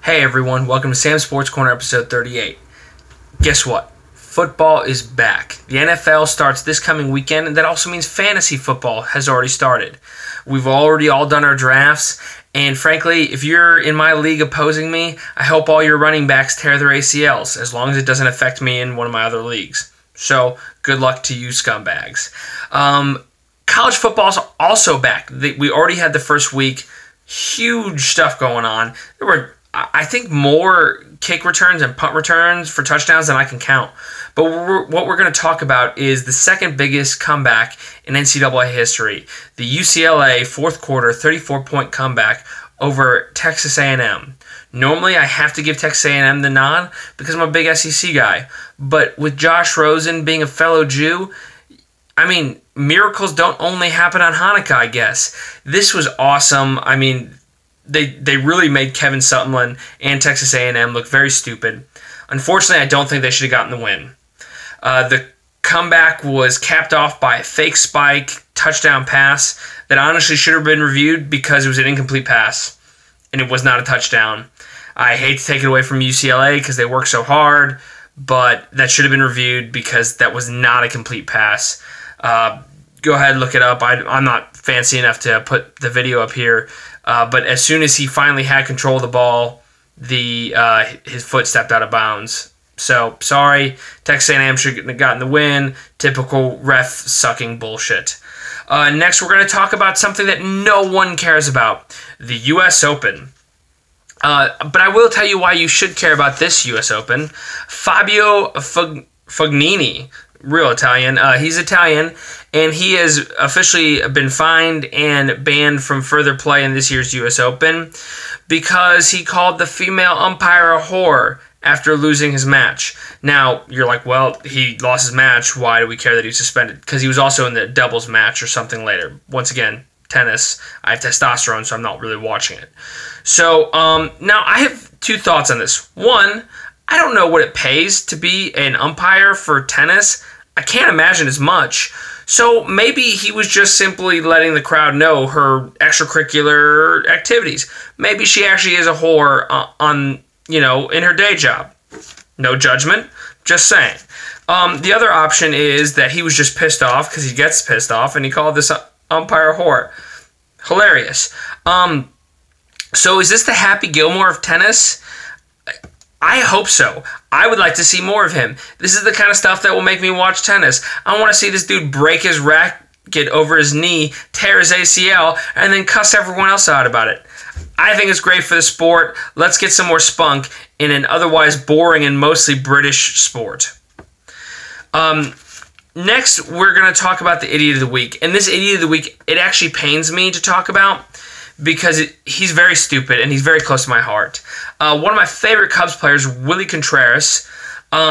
Hey everyone, welcome to Sam's Sports Corner episode 38. Guess what? Football is back. The NFL starts this coming weekend, and that also means fantasy football has already started. We've already all done our drafts, and frankly, if you're in my league opposing me, I hope all your running backs tear their ACLs, as long as it doesn't affect me in one of my other leagues. So, good luck to you scumbags. College football's also back. We already had the first week. Huge stuff going on. There were, I think, more kick returns and punt returns for touchdowns than I can count. But what we're going to talk about is the second biggest comeback in NCAA history. The UCLA fourth quarter 34-point comeback over Texas A&M. Normally, I have to give Texas A&M the nod because I'm a big SEC guy. But with Josh Rosen being a fellow Jew, I mean, miracles don't only happen on Hanukkah, I guess. This was awesome. I mean, they really made Kevin Sutherland and Texas A&M look very stupid. Unfortunately, I don't think they should have gotten the win. The comeback was capped off by a fake spike touchdown pass that honestly should have been reviewed because it was an incomplete pass, and it was not a touchdown. I hate to take it away from UCLA because they work so hard, but that should have been reviewed because that was not a complete pass. Go ahead and look it up. I'm not fancy enough to put the video up here, but as soon as he finally had control of the ball, his foot stepped out of bounds. So, sorry, Texas A&M should have gotten the win. Typical ref-sucking bullshit. Next, we're going to talk about something that no one cares about, the U.S. Open. But I will tell you why you should care about this U.S. Open. Fabio Fognini, real Italian. He's Italian, and he has officially been fined and banned from further play in this year's U.S. Open because he called the female umpire a whore after losing his match. Now, you're like, well, he lost his match. Why do we care that he was suspended? Because he was also in the doubles match or something later. Once again, tennis. I have testosterone, so I'm not really watching it. So, now I have two thoughts on this. One, I don't know what it pays to be an umpire for tennis. I can't imagine as much. So maybe he was just simply letting the crowd know her extracurricular activities. Maybe she actually is a whore in her day job. No judgment, just saying. The other option is that he was just pissed off because he gets pissed off and he called this umpire a whore. Hilarious. So is this the Happy Gilmore of tennis? I hope so. I would like to see more of him. This is the kind of stuff that will make me watch tennis. I want to see this dude break his racket over his knee, tear his ACL, and then cuss everyone else out about it. I think it's great for the sport. Let's get some more spunk in an otherwise boring and mostly British sport. Next, we're going to talk about the Idiot of the Week. And this Idiot of the Week, it actually pains me to talk about because he's very stupid and he's very close to my heart. One of my favorite Cubs players, Willie Contreras,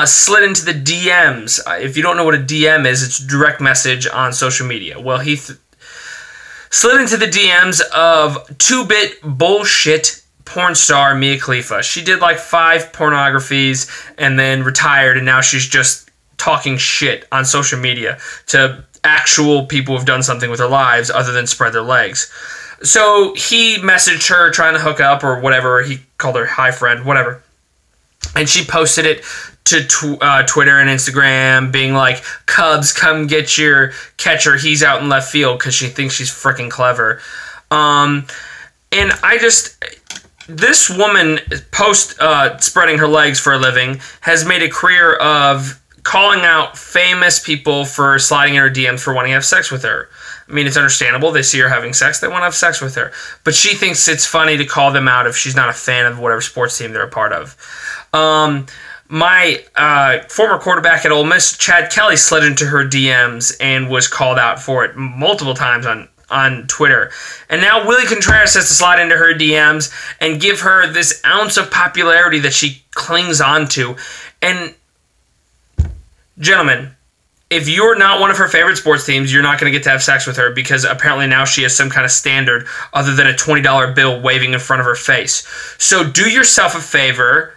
slid into the DMs. If you don't know what a DM is, it's a direct message on social media. Well, he slid into the DMs of two-bit bullshit porn star Mia Khalifa. She did like 5 pornographies and then retired, and now she's just talking shit on social media to actual people who've done something with their lives other than spread their legs. So he messaged her trying to hook up or whatever. He called her hi friend, whatever. And she posted it to Twitter and Instagram being like, Cubs, come get your catcher. He's out in left field because she thinks she's freaking clever. And this woman, spreading her legs for a living, has made a career of calling out famous people for sliding in her DMs for wanting to have sex with her. I mean, it's understandable. They see her having sex. They want to have sex with her. But she thinks it's funny to call them out if she's not a fan of whatever sports team they're a part of. My former quarterback at Ole Miss, Chad Kelly, slid into her DMs and was called out for it multiple times on Twitter. And now Willie Contreras has to slide into her DMs and give her this ounce of popularity that she clings onto. And, gentlemen, if you're not one of her favorite sports teams, you're not going to get to have sex with her because apparently now she has some kind of standard other than a $20 bill waving in front of her face. So do yourself a favor,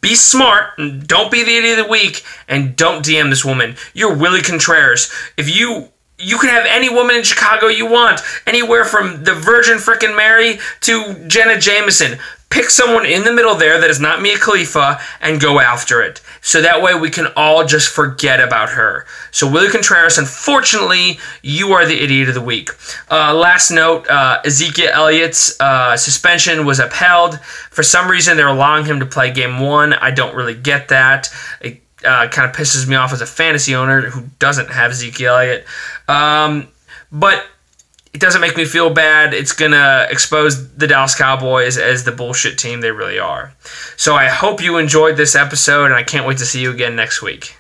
be smart, and don't be the idiot of the week, and don't DM this woman. You're Willie Contreras. If you can have any woman in Chicago you want, anywhere from the Virgin frickin' Mary to Jenna Jameson. Pick someone in the middle there that is not Mia Khalifa and go after it. So that way we can all just forget about her. So Willie Contreras, unfortunately, you are the idiot of the week. Last note, Ezekiel Elliott's suspension was upheld. For some reason, they're allowing him to play game 1. I don't really get that. It kind of pisses me off as a fantasy owner who doesn't have Ezekiel Elliott. But it doesn't make me feel bad. It's going to expose the Dallas Cowboys as the bullshit team they really are. So I hope you enjoyed this episode, and I can't wait to see you again next week.